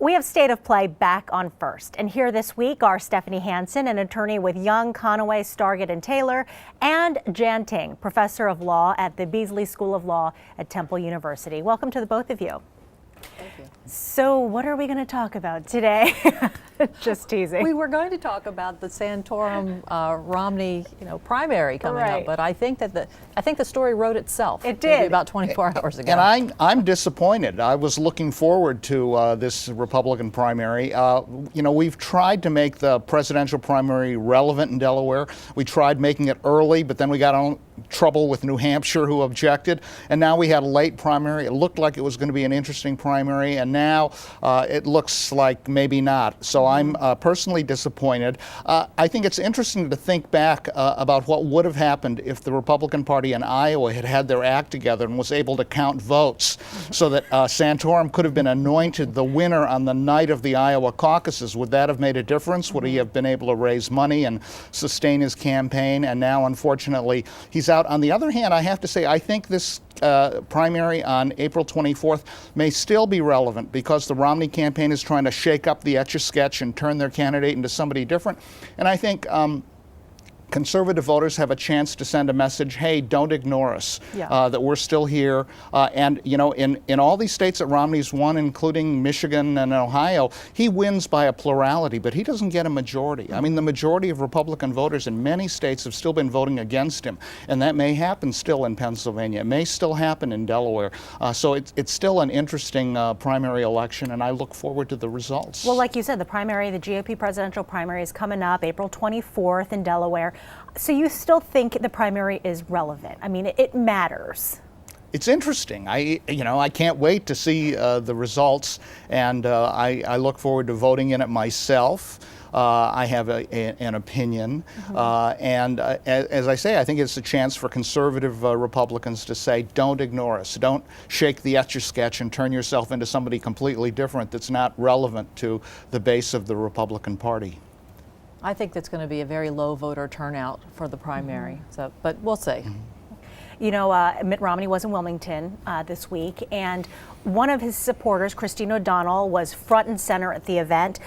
We have State of Play back on First, and here this week are Stephanie Hansen, an attorney with Young, Conaway, Stargett and Taylor, and Jan Ting, professor of law at the Beasley School of Law at Temple University. Welcome to the both of you. Thank you. So what are we going to talk about today? Just teasing. We were going to talk about the Santorum Romney, primary coming up, but I think that the story wrote itself. It did about 24 hours ago. And I'm disappointed. I was looking forward to this Republican primary. We've tried to make the presidential primary relevant in Delaware. We tried making it early, but then we got in trouble with New Hampshire, who objected, and now we had a late primary. It looked like it was going to be an interesting primary, and now it looks like maybe not. So I'm personally disappointed. I think it's interesting to think back about what would have happened if the Republican Party in Iowa had their act together and was able to count votes so that Santorum could have been anointed the winner on the night of the Iowa caucuses. Would that have made a difference? Would he have been able to raise money and sustain his campaign? And now, unfortunately, he's out. On the other hand, I have to say, I think this primary on April 24th may still be relevant because the Romney campaign is trying to shake up the Etch-a-Sketch and turn their candidate into somebody different. And I think conservative voters have a chance to send a message, hey, don't ignore us, that we're still here. And, in all these states that Romney's won, including Michigan and Ohio, he wins by a plurality, but he doesn't get a majority. I mean, the majority of Republican voters in many states have still been voting against him, and that may happen still in Pennsylvania. It may still happen in Delaware. So it's still an interesting primary election, and I look forward to the results. Well, like you said, the GOP presidential primary is coming up April 24th in Delaware. So you still think the primary is relevant? I mean, it matters. It's interesting. I can't wait to see the results, and I look forward to voting in it myself. I have an opinion, and as I say, I think it's a chance for conservative Republicans to say, don't ignore us. Don't shake the Etch-a-Sketch and turn yourself into somebody completely different that's not relevant to the base of the Republican Party. I think that's going to be a very low voter turnout for the primary, but we'll see. Mitt Romney was in Wilmington this week, and one of his supporters, Christine O'Donnell, was front and center at the event.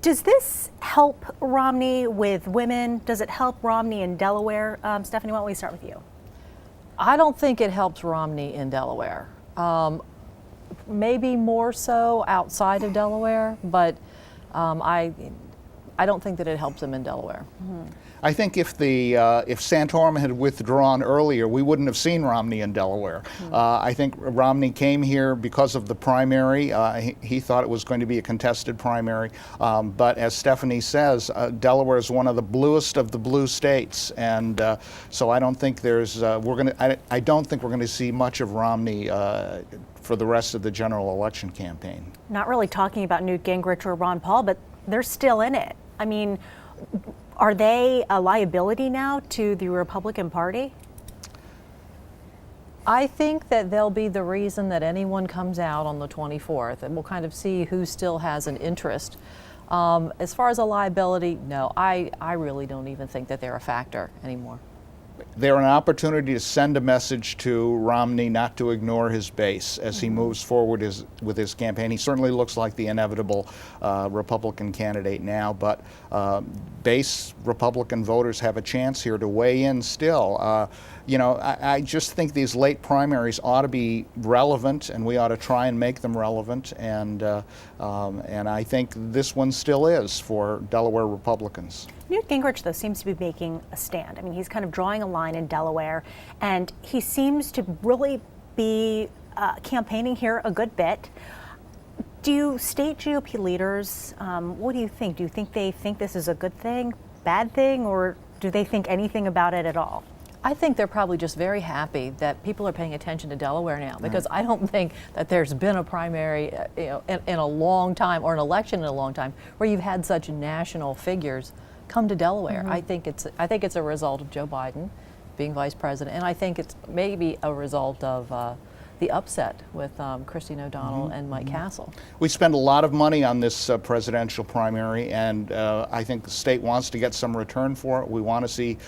Does this help Romney with women? Does it help Romney in Delaware? Stephanie, why don't we start with you? I don't think it helps Romney in Delaware. Maybe more so outside of Delaware, but I don't think that it helps him in Delaware. I think if Santorum had withdrawn earlier, we wouldn't have seen Romney in Delaware. I think Romney came here because of the primary. He thought it was going to be a contested primary, but as Stephanie says, Delaware is one of the bluest of the blue states, and so I don't think I don't think we're going to see much of Romney for the rest of the general election campaign. Not really talking about Newt Gingrich or Ron Paul, but they're still in it. I mean, are they a liability now to the Republican Party? I think that they'll be the reason that anyone comes out on the 24th, and we'll kind of see who still has an interest. As far as a liability, no, I really don't even think that they're a factor anymore. They're an opportunity to send a message to Romney not to ignore his base as he moves forward with his campaign. He certainly looks like the inevitable Republican candidate now, but base Republican voters have a chance here to weigh in still. I just think these late primaries ought to be relevant, and we ought to try and make them relevant, and I think this one still is for Delaware Republicans. Newt Gingrich, though, seems to be making a stand. I mean, he's kind of drawing a line in Delaware, and he seems to really be campaigning here a good bit. Do state GOP leaders, what do you think? Do you think they think this is a good thing, bad thing, or do they think anything about it at all? I think they're probably just very happy that people are paying attention to Delaware now, because I don't think that there's been a primary in a long time, or an election in a long time, where you've had such national figures come to Delaware. I think it's a result of Joe Biden being vice president, and I think it's maybe a result of the upset with Christine O'Donnell and Mike Castle. We spend a lot of money on this presidential primary, and I think the state wants to get some return for it. We want to see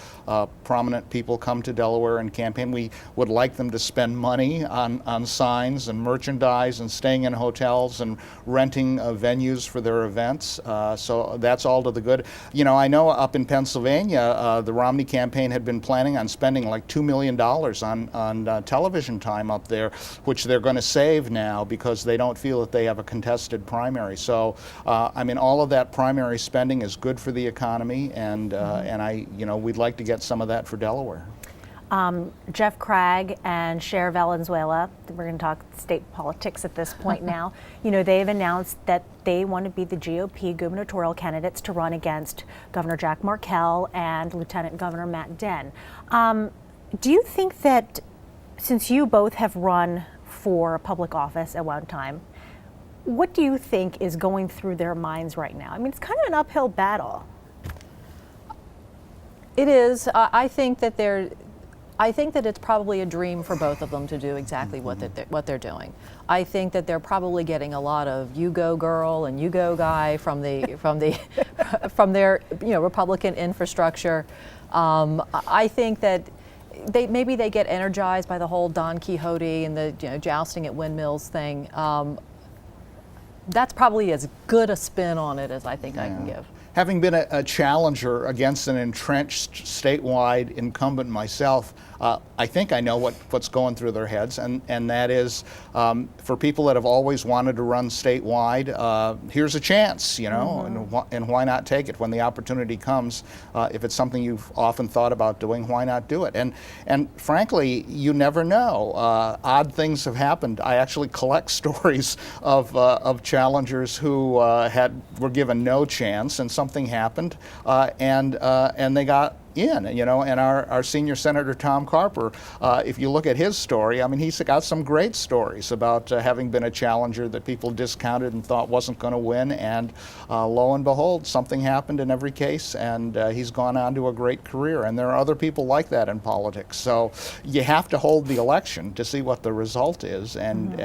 prominent people come to Delaware and campaign. We would like them to spend money on signs and merchandise and staying in hotels and renting venues for their events. So that's all to the good. You know, I know up in Pennsylvania, the Romney campaign had been planning on spending like $2 million on television time up there, which they're going to save now because they don't feel that they have a contested primary. So, I mean, all of that primary spending is good for the economy, and we'd like to get some of that for Delaware. Jeff Cragg and Cher Valenzuela, we're going to talk state politics at this point now. You know, they've announced that they want to be the GOP gubernatorial candidates to run against Governor Jack Markell and Lieutenant Governor Matt Dehn. Do you think that, since you both have run for public office at one time, what do you think is going through their minds right now? I mean, it's kind of an uphill battle. It is. I think that it's probably a dream for both of them to do exactly what they're doing. I think that they're probably getting a lot of "you go girl" and "you go guy" from from their Republican infrastructure. I think that maybe they get energized by the whole Don Quixote and the jousting at windmills thing. That's probably as good a spin on it as I think I can give. Having been a challenger against an entrenched statewide incumbent myself, I think I know what's going through their heads, and that is for people that have always wanted to run statewide, here's a chance, and why not take it when the opportunity comes? If it's something you've often thought about doing, why not do it? And frankly, you never know. Odd things have happened. I actually collect stories of challengers who were given no chance, and something happened, and they got in, and our senior Senator Tom Carper, if you look at his story, I mean, he's got some great stories about having been a challenger that people discounted and thought wasn't going to win, and lo and behold, something happened in every case, and he's gone on to a great career, and there are other people like that in politics. So you have to hold the election to see what the result is, and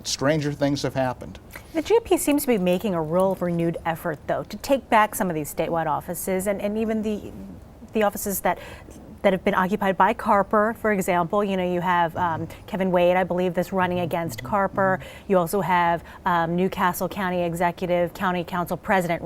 stranger things have happened. The GOP seems to be making a real renewed effort, though, to take back some of these statewide offices, and even the offices that have been occupied by Carper, for example. You have Kevin Wade, I believe, that's running against Carper. You also have Newcastle County Council President,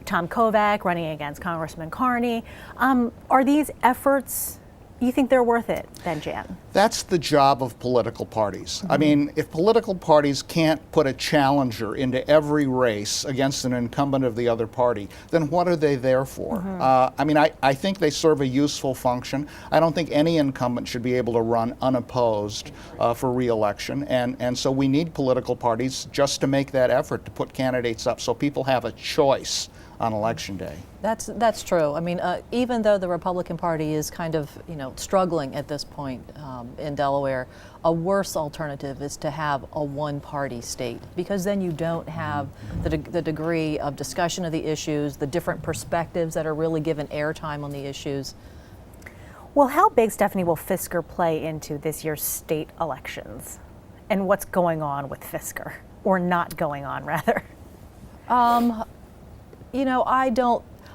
Tom Kovac, running against Congressman Carney. Are these efforts, you think they're worth it then, Jan? That's the job of political parties. I mean, if political parties can't put a challenger into every race against an incumbent of the other party, then what are they there for? I mean, I think they serve a useful function. I don't think any incumbent should be able to run unopposed for re-election, and so we need political parties just to make that effort to put candidates up so people have a choice on Election Day. That's true. I mean, even though the Republican Party is kind of struggling at this point in Delaware, a worse alternative is to have a one-party state, because then you don't have the degree of discussion of the issues, the different perspectives that are really given airtime on the issues. Well, how big, Stephanie, will Fisker play into this year's state elections, and what's going on with Fisker, or not going on, rather?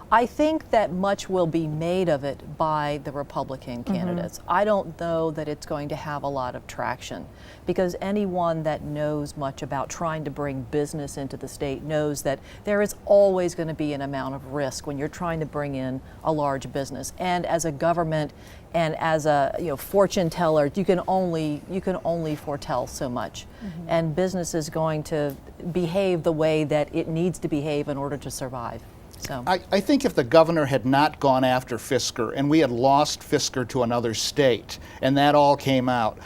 I think that much will be made of it by the Republican candidates. I don't know that it's going to have a lot of traction, because anyone that knows much about trying to bring business into the state knows that there is always going to be an amount of risk when you're trying to bring in a large business. And as a government and as a fortune teller, you can only foretell so much. And business is going to behave the way that it needs to behave in order to survive. So I think if the governor had not gone after Fisker and we had lost Fisker to another state and that all came out,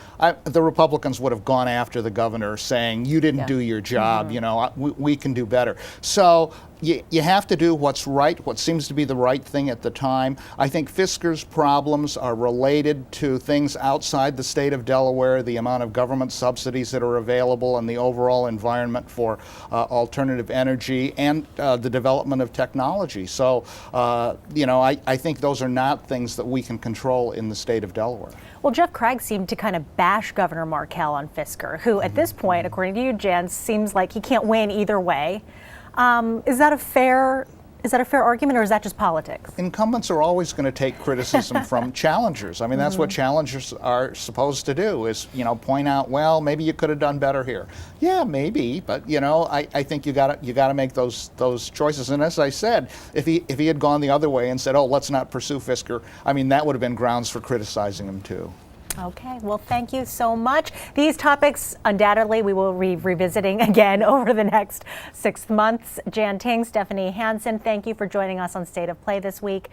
the Republicans would have gone after the governor saying, you didn't do your job, we can do better. So you have to do what's right, what seems to be the right thing at the time. I think Fisker's problems are related to things outside the state of Delaware, the amount of government subsidies that are available and the overall environment for alternative energy and the development of technology. technology. So, I think those are not things that we can control in the state of Delaware. Well, Jeff Craig seemed to kind of bash Governor Markell on Fisker, who at this point, according to you, Jan, seems like he can't win either way. Is that a fair argument, or is that just politics? Incumbents are always going to take criticism from challengers. I mean, that's what challengers are supposed to do, is, point out, well, maybe you could have done better here. Yeah, maybe, but I think you got to make those choices. And as I said, if he had gone the other way and said, oh, let's not pursue Fisker, I mean, that would have been grounds for criticizing him too. Okay, well, thank you so much. These topics, undoubtedly, we will be revisiting again over the next 6 months. Jan Ting, Stephanie Hansen, thank you for joining us on State of Play this week.